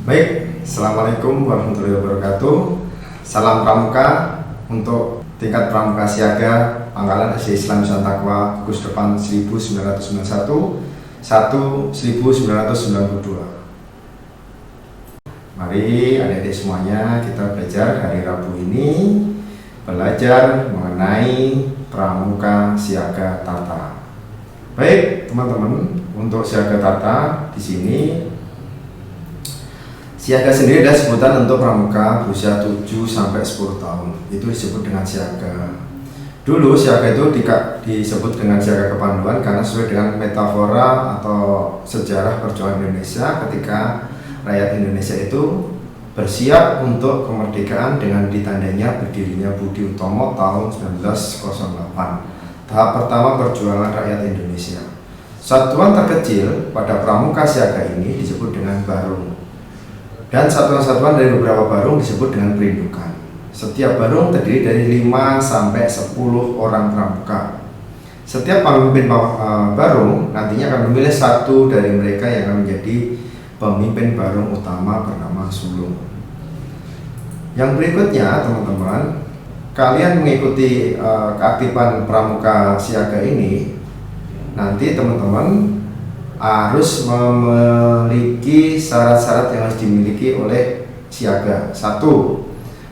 Baik, Assalamualaikum warahmatullahi wabarakatuh. Salam Pramuka untuk tingkat Pramuka Siaga Pangkalan SD Islam Nusantara Takwa gugus depan 1991 1992. Mari adik-adik semuanya kita belajar hari Rabu ini, belajar mengenai Pramuka Siaga Tata. Baik teman-teman, untuk Siaga Tata di sini siaga sendiri adalah sebutan untuk pramuka berusia 7 sampai 10 tahun. Itu disebut dengan siaga. Dulu siaga itu disebut dengan siaga kepanduan karena sesuai dengan metafora atau sejarah perjuangan Indonesia ketika rakyat Indonesia itu bersiap untuk kemerdekaan dengan ditandainya berdirinya Budi Utomo tahun 1908. Tahap pertama perjuangan rakyat Indonesia. Satuan terkecil pada pramuka siaga ini disebut dengan barung. Dan satuan-satuan dari beberapa barung disebut dengan perindukan. Setiap barung terdiri dari 5 sampai 10 orang pramuka. Setiap pemimpin barung nantinya akan memilih satu dari mereka yang akan menjadi pemimpin barung utama bernama sulung. Yang berikutnya teman-teman, kalian mengikuti keaktifan pramuka siaga ini, nanti teman-teman harus memiliki syarat-syarat yang harus dimiliki oleh siaga. 1.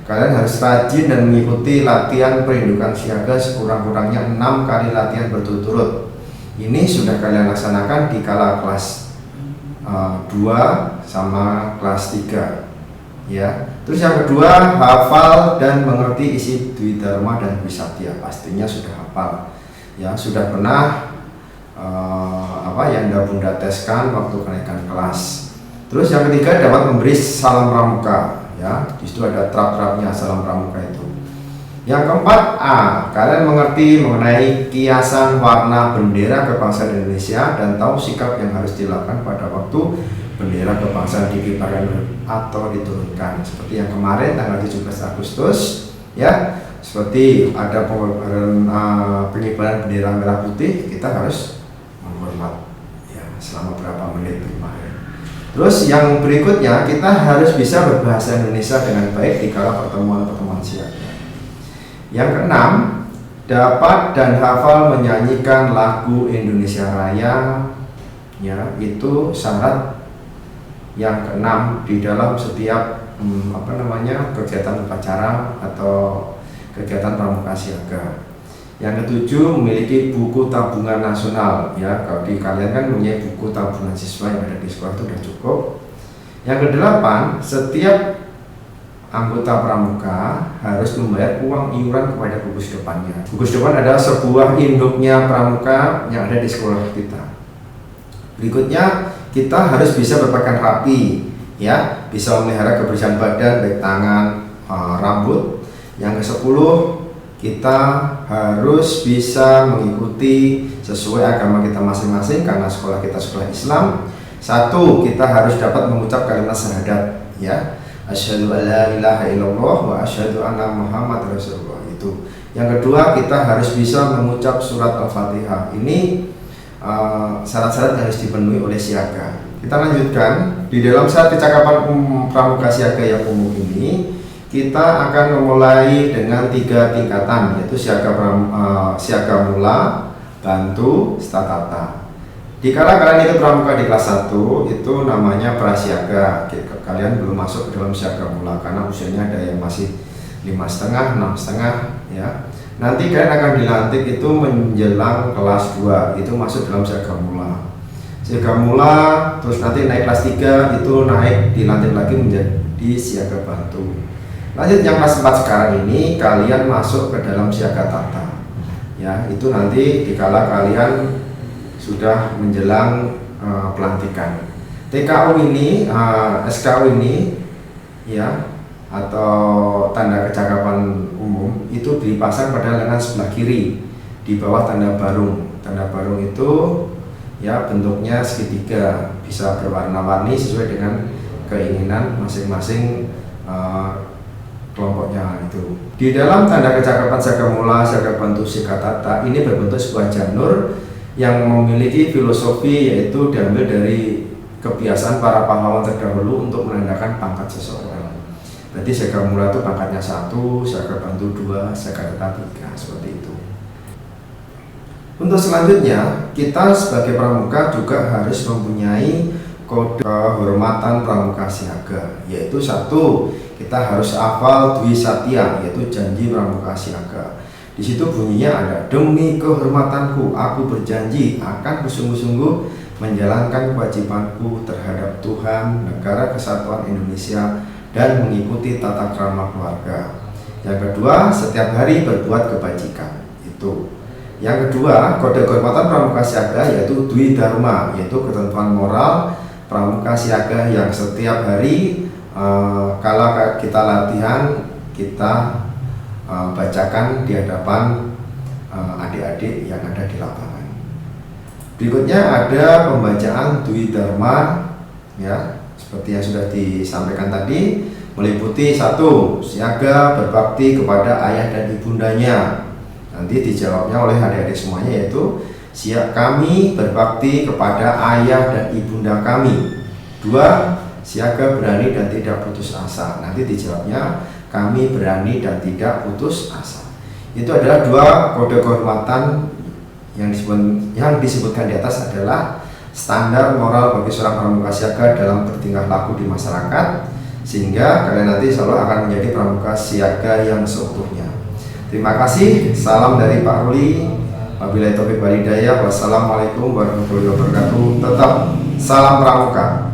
Kalian harus rajin dan mengikuti latihan perindukan siaga sekurang-kurangnya 6 kali latihan berturut-turut. Ini sudah kalian laksanakan di kala kelas 2 sama kelas 3 ya. Terus yang kedua, hafal dan mengerti isi Dwi Dharma dan Wisatya. Pastinya sudah hafal ya, sudah pernah yang Bunda teskan waktu kenaikan kelas. Terus yang ketiga, dapat memberi salam pramuka ya. Di situ ada trap-trapnya salam pramuka itu. Yang keempat, kalian mengerti mengenai kiasan warna bendera kebangsaan Indonesia dan tahu sikap yang harus dilakukan pada waktu bendera kebangsaan dikibarkan atau diturunkan. Seperti yang kemarin tanggal 17 Agustus ya, seperti ada pengibaran bendera merah putih, kita harus menghormat ya selama berapa menit kemarin. Terus yang berikutnya, kita harus bisa berbahasa Indonesia dengan baik di kala pertemuan-pertemuan siaga. Yang keenam, dapat dan hafal menyanyikan lagu Indonesia Raya ya, itu syarat yang keenam di dalam setiap kegiatan upacara atau kegiatan pramuka siaga. Yang ketujuh, memiliki buku tabungan nasional ya. Kalau di kalian kan punya buku tabungan siswa yang ada di sekolah itu sudah cukup. Yang kedelapan, setiap anggota pramuka harus membayar uang iuran kepada gugus depannya. Gugus depan adalah sebuah induknya pramuka yang ada di sekolah kita. Berikutnya, kita harus bisa berpakaian rapi ya, bisa memelihara kebersihan badan, baik tangan, rambut. Yang ke-10, kita harus bisa mengikuti sesuai agama kita masing-masing karena sekolah kita sekolah Islam. 1, kita harus dapat mengucap kalimat syahadat ya. Asyhadu alla ilaha illallah wa asyhadu anna Muhammad Rasulullah itu. Yang kedua, kita harus bisa mengucap surat Al-Fatihah. Ini syarat-syarat yang harus dipenuhi oleh siaga. Kita lanjutkan di dalam saat kecakapan pramuka siaga yang umum ini. Kita akan memulai dengan 3 tingkatan, yaitu siaga mula, bantu, statata. Dikala kalian ikut pramuka di kelas 1, itu namanya prasiaga. Kalian belum masuk ke dalam siaga mula karena usianya ada yang masih 5,5, 6,5 ya. Nanti kalian akan dilantik itu menjelang kelas 2, itu masuk dalam siaga mula. Siaga mula, terus nanti naik kelas 3, itu naik dilantik lagi menjadi siaga bantu. Lanjut yang kelas 4 sekarang ini, kalian masuk ke dalam siaga tata ya. Itu nanti dikala kalian sudah menjelang pelantikan. TKU ini, SKU ini ya, atau tanda kecakapan umum itu dipasang pada lengan sebelah kiri di bawah tanda barung. Tanda barung itu ya bentuknya segitiga, bisa berwarna-warni sesuai dengan keinginan masing-masing kelompoknya itu. Di dalam tanda kecakapan siaga mula, siaga bantu, siaga tata ini berbentuk sebuah janur yang memiliki filosofi, yaitu diambil dari kebiasaan para pahlawan terdahulu untuk menandakan pangkat seseorang. Berarti siaga mula itu pangkatnya 1, siaga bantu 2, siaga tetap 3, seperti itu. Untuk selanjutnya, kita sebagai pramuka juga harus mempunyai kode kehormatan pramuka siaga, yaitu 1, kita harus hafal Dwi Satya, yaitu janji pramuka siaga. Di situ bunyinya ada, demi kehormatanku, aku berjanji akan bersungguh-sungguh menjalankan kewajibanku terhadap Tuhan, negara kesatuan Indonesia, dan mengikuti tata krama keluarga. Yang kedua, setiap hari berbuat kebajikan. Itu. Yang kedua, kode kehormatan pramuka siaga yaitu Dwi Dharma, yaitu ketentuan moral pramuka siaga yang setiap hari kalau kita latihan, kita bacakan di hadapan adik-adik yang ada di lapangan. Berikutnya ada pembacaan Dwi Dharma, ya, seperti yang sudah disampaikan tadi, meliputi 1, siaga berbakti kepada ayah dan ibundanya. Nanti dijawabnya oleh adik-adik semuanya, yaitu kami berbakti kepada ayah dan ibunda kami. 2, siaga berani dan tidak putus asa. Nanti dijawabnya kami berani dan tidak putus asa. Itu adalah 2 kode kehormatan yang disebutkan di atas adalah standar moral bagi seorang pramuka siaga dalam bertingkah laku di masyarakat, sehingga kalian nanti selalu akan menjadi pramuka siaga yang seutuhnya. Terima kasih, salam dari Pak Ruli. Wabillahi taufiq wal hidayah. Wassalamualaikum warahmatullahi wabarakatuh. Tetap salam pramuka.